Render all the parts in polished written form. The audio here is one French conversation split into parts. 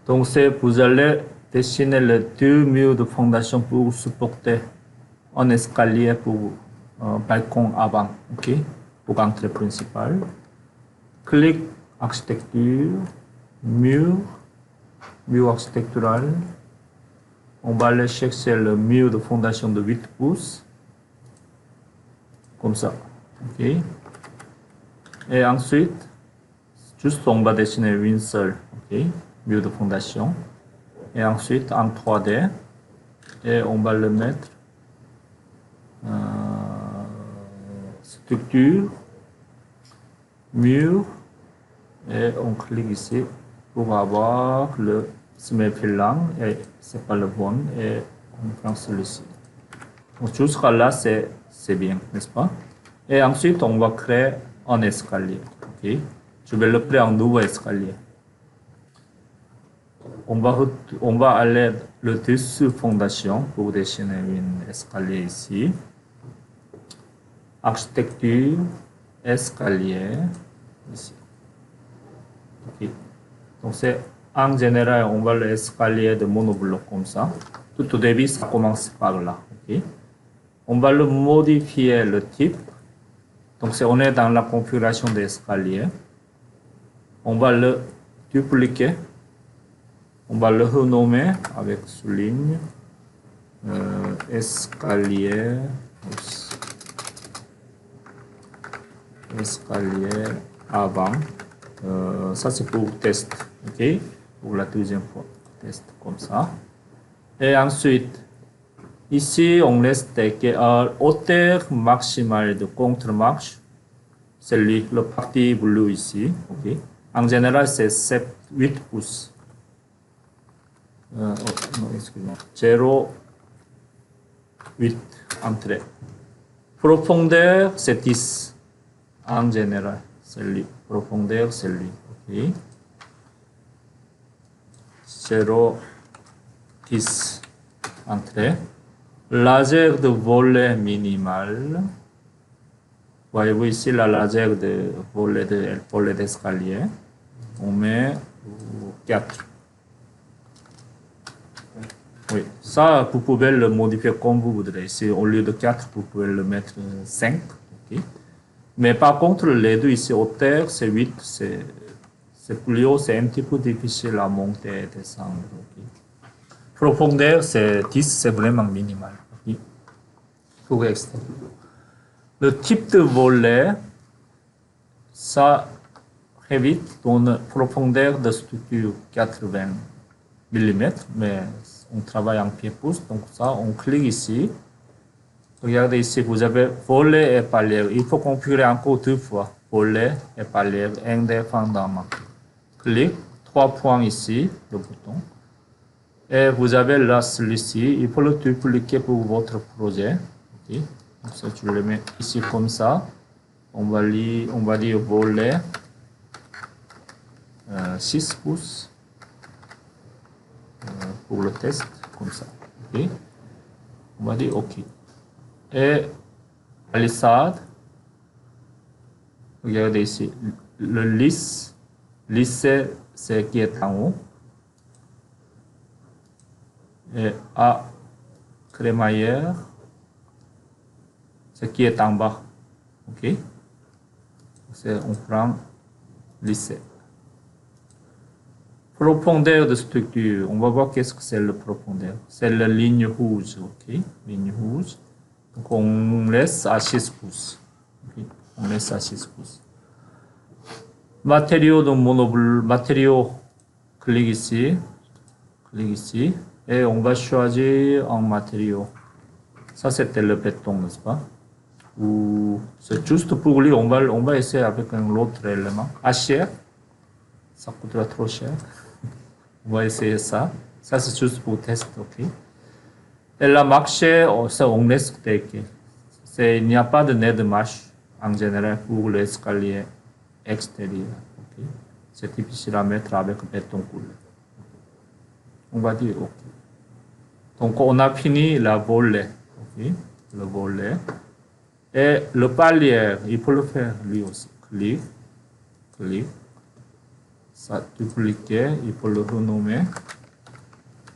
Donc, vous allez dessiner les deux murs de fondation pour supporter un escalier pour balcon avant, ok, pour entrée principale. Clic architecture, mur architectural. On va aller chercher le mur de fondation de 8 pouces, comme ça, ok. Et ensuite, juste on va dessiner une seule, ok, mur de fondation. Et ensuite en 3D, et on va le mettre structure, mur, et on clique ici pour avoir le semi-filant, et c'est pas le bon, et on prend celui-ci. Donc jusqu'à là, c'est bien, n'est-ce pas? Et ensuite, on va créer un escalier, ok? Je vais le créer un nouveau escalier. On va aller le dessus fondation pour dessiner un escalier ici. Architecture, escalier, ici. Okay. Donc c'est en général, on va l'escalier de monobloc comme ça. Tout au début, ça commence par là. Okay. On va le modifier le type. Donc on est dans la configuration d'escalier. On va le dupliquer. On va le renommer avec souligne. Escalier avant. Ça c'est pour test, ok, pour la deuxième fois, test comme ça. Et ensuite, ici on laisse hauteur maximale de contre-marche, c'est le parti bleu ici, ok. En général c'est 8 pouces. Non, excusez-moi. 0,8 entrée. Profondeur c'est 10 en général. C'est lui. Profondeur, c'est lui. Ok. 0,10 entrée. Largeur de volet minimal. Voyez-vous ici la largeur de volet d'escalier. On met 4. Oui, ça, vous pouvez le modifier comme vous voudrez. Ici, au lieu de 4, vous pouvez le mettre 5. Okay. Mais par contre, les deux ici, hauteur, c'est 8, c'est plus haut, c'est un petit peu difficile à monter et descendre. Okay. Profondeur, c'est 10, c'est vraiment minimal. Okay. Pour extérieur. Le type de volet, ça, très vite, donne profondeur de structure 80 mm, mais on travaille en pied-pouce, donc ça, on clique ici. Regardez ici, vous avez volet et palier. Il faut configurer encore 2 fois. Volet et palier indépendamment. Clique, 3 points ici, le bouton. Et vous avez là celui-ci. Il faut le dupliquer pour votre projet. Okay. Donc ça, je le mets ici comme ça. On va dire volet 6 pouces pour le test, comme ça. Okay. On va dire OK. Et palissade, regardez ici, le lisse c'est qui est en haut. Et A crémaillère, c'est qui est en bas. Ok? On prend lisse. Profondeur de structure, on va voir qu'est-ce que c'est le profondeur. C'est la ligne rouge, ok? Ligne rouge. Donc on laisse à 6 pouces. Okay. On laisse à 6 pouces. Matériaux de monobloc, matériaux, clique ici, et on va choisir un matériau. Ça c'était le béton, n'est-ce pas? Ou c'est juste pour lui, on va essayer avec un autre élément. Acier, ça coûtera trop cher. On va essayer ça. Ça c'est juste pour tester, ok? Et la marche, ça on laisse tel quel. Il n'y a pas de nez de marche en général pour l'escalier extérieur. Okay. C'est difficile à mettre avec béton coulé. On va dire OK. Donc on a fini la volée. Okay. Le volet. Et le palier, il faut le faire lui aussi. Clic. ça dupliquer, il faut le renommer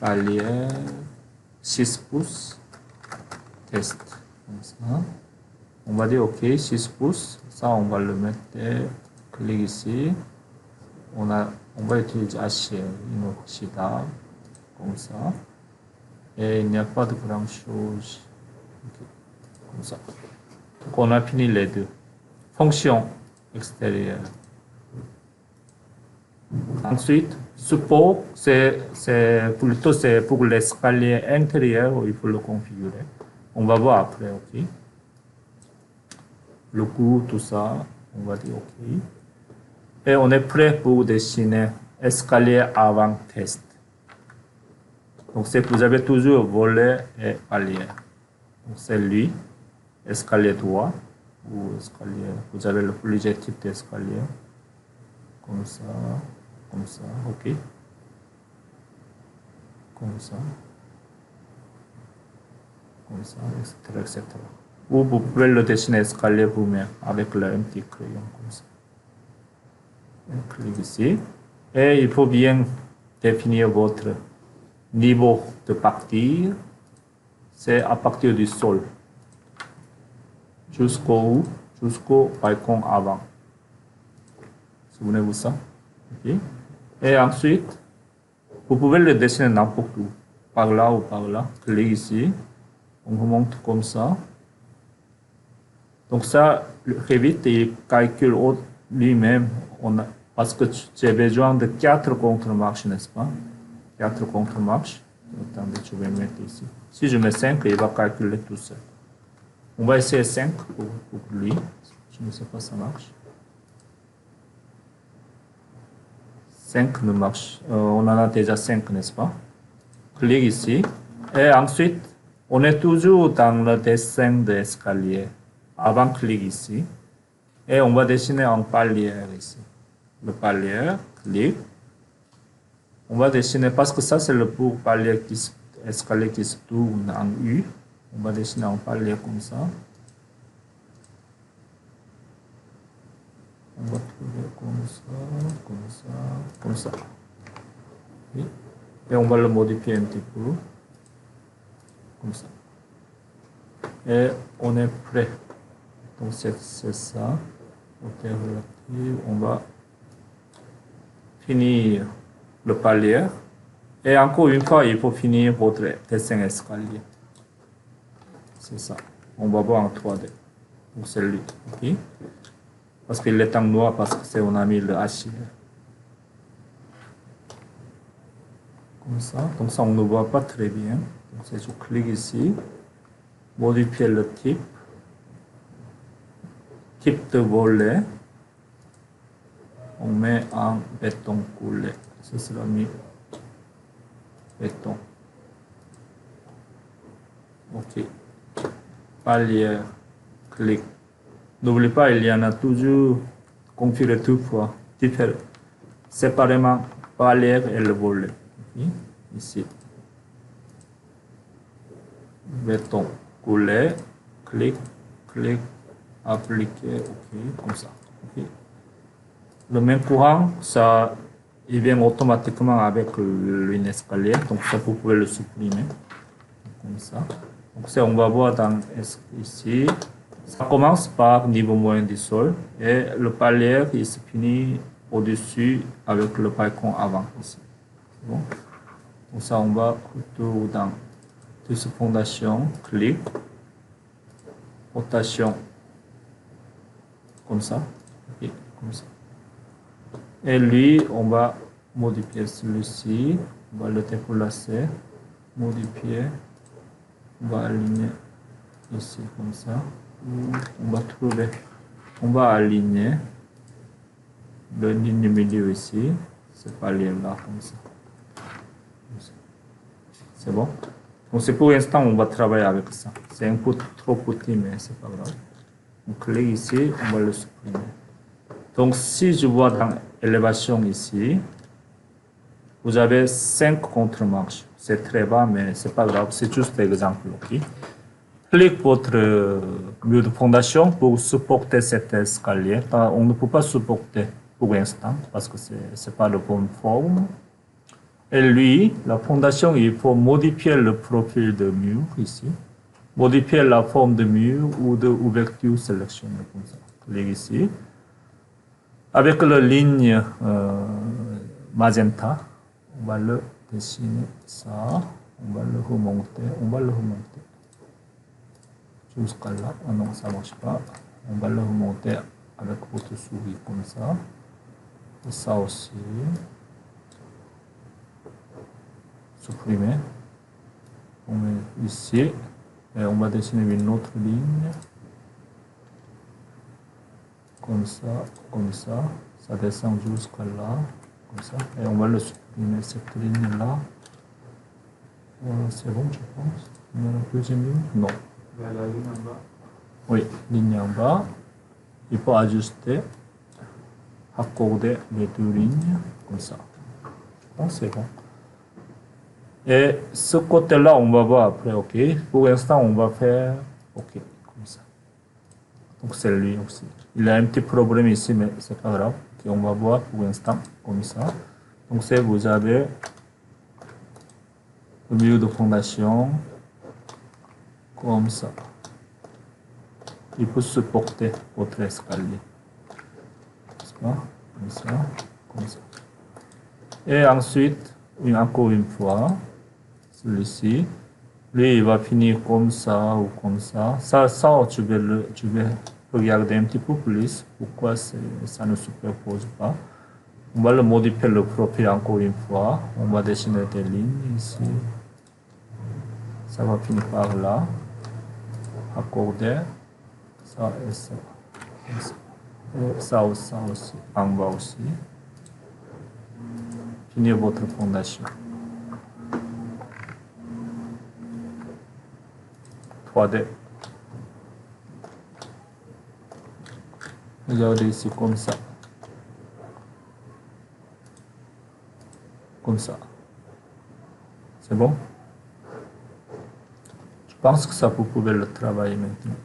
palier 6 pouces test. Comme ça. On va dire OK, 6 pouces. Ça, on va le mettre, clic ici. On va utiliser HL, inoxida, comme ça. Et il n'y a pas de grand chose. Okay. Comme ça. Donc, on a fini les deux. Fonction extérieure. Ensuite, support, c'est pour l'escalier intérieur, il faut le configurer. On va voir après, OK. Le coût, tout ça, on va dire OK. Et on est prêt pour dessiner escalier avant test. Donc, c'est que vous avez toujours volet et palier. Donc, c'est lui, escalier droit ou escalier. Vous avez le plusieurs types d'escalier. Comme ça, OK. Comme ça, etc., etc. Ou vous pouvez le dessiner escalier vous-même avec le petit crayon comme ça. On clique ici. Et il faut bien définir votre niveau de partir. C'est à partir du sol. Jusqu'au balcon avant. Souvenez-vous ça. Okay. Et ensuite, vous pouvez le dessiner n'importe où. Par là ou par là. Cliquez ici. On remonte comme ça. Donc ça, Revit, il calcule lui-même. Parce que j'ai besoin de 4 contre-marches, n'est-ce pas? 4 contre-marches. Attendez, je vais mettre ici. Si je mets 5, il va calculer tout seul. On va essayer 5 pour lui. Je ne sais pas si ça marche. 5 ne marche. On en a déjà 5, n'est-ce pas? Clique ici. Et ensuite, on est toujours dans le dessin de l'escalier. Avant, clique ici. Et on va dessiner un palier ici. Le palier, clique. On va dessiner, parce que ça c'est le palier escalier qui se tourne en U. On va dessiner un palier comme ça. On va trouver comme ça. Et on va le modifier un petit peu. Comme ça. Et on est prêt. Donc c'est ça. OK, relatif. On va finir le palier. Et encore une fois, il faut finir votre dessin escalier. C'est ça. On va voir en 3D. Donc c'est lui. OK? Parce qu'il est en noir parce que on a mis le HL. Comme ça. Donc ça, on ne voit pas très bien. Donc je clique ici. Modifier le type. Type de volet. On met en béton coulé. Ce sera mis béton. OK. Palier. Clic. N'oubliez pas, il y en a toujours configuré deux fois. Séparément, palier et le volet. Okay. Ici. Béton coulé. Clic. Clic. Appliquer. OK. Comme ça. OK. Le même courant, ça, il vient automatiquement avec une escalier. Donc ça, vous pouvez le supprimer. Comme ça. Donc ça, on va voir dans ici. Ça commence par niveau moyen du sol. Et le palier, il se finit au-dessus avec le balcon avant. Ici. Bon. Donc ça, on va retourner dans toute fondation. Clic. Rotation. Comme ça. Okay. Comme ça. Et lui, on va modifier celui-ci. On va le déplacer. Modifier. On va aligner ici comme ça. On va aligner le ligne milieu ici. C'est pas lié là comme ça. C'est bon? Donc c'est pour l'instant, on va travailler avec ça. C'est un peu trop petit, mais c'est pas grave. On clique ici, on va le supprimer. Donc si je vois dans élévation ici, vous avez 5 contre-marches. C'est très bas, mais c'est pas grave. C'est juste l'exemple. Okay? Cliquez votre mur de fondation pour supporter cet escalier. On ne peut pas supporter. pour l'instant, parce que c'est pas la bonne forme. Et lui, la fondation, il faut modifier le profil de mur ici. Modifier la forme de mur ou de ouverture sélectionnée comme ça. Clique ici. Avec la ligne magenta, on va le dessiner ça. On va le remonter. On va le remonter. Jusqu'à là. Ah non, ça marche pas. On va le remonter avec votre souris comme ça. Et ça aussi. Supprimer. On met ici. Et on va dessiner une autre ligne. Comme ça. Ça descend jusqu'à là. Comme ça. Et on va le supprimer, cette ligne-là. C'est bon, je pense. Il y en a deuxième ligne? Non. La ligne en bas. Oui, ligne en bas. Il faut ajuster. Accorder les deux lignes. Comme ça. Bon, c'est bon. Et ce côté-là, on va voir après, ok. Pour l'instant, on va faire, ok, comme ça. Donc c'est lui aussi. Il a un petit problème ici, mais c'est pas grave. Okay, on va voir pour l'instant, comme ça. Donc c'est, vous avez le mur de fondation, comme ça. Il peut supporter votre escalier. Comme ça, comme ça. Et ensuite, encore une fois, celui-ci, lui, il va finir comme ça ou comme ça. Ça, je vais regarder un petit peu plus pourquoi ça ne se superpose pas. On va le modifier le profil encore une fois. On va dessiner des lignes ici. Ça va finir par là. Accorder. Ça et ça. Et ça aussi. En bas aussi. Finir votre fondation. 3D. Regardez ici comme ça. Comme ça. C'est bon? Je pense que ça, vous pouvez le travailler maintenant.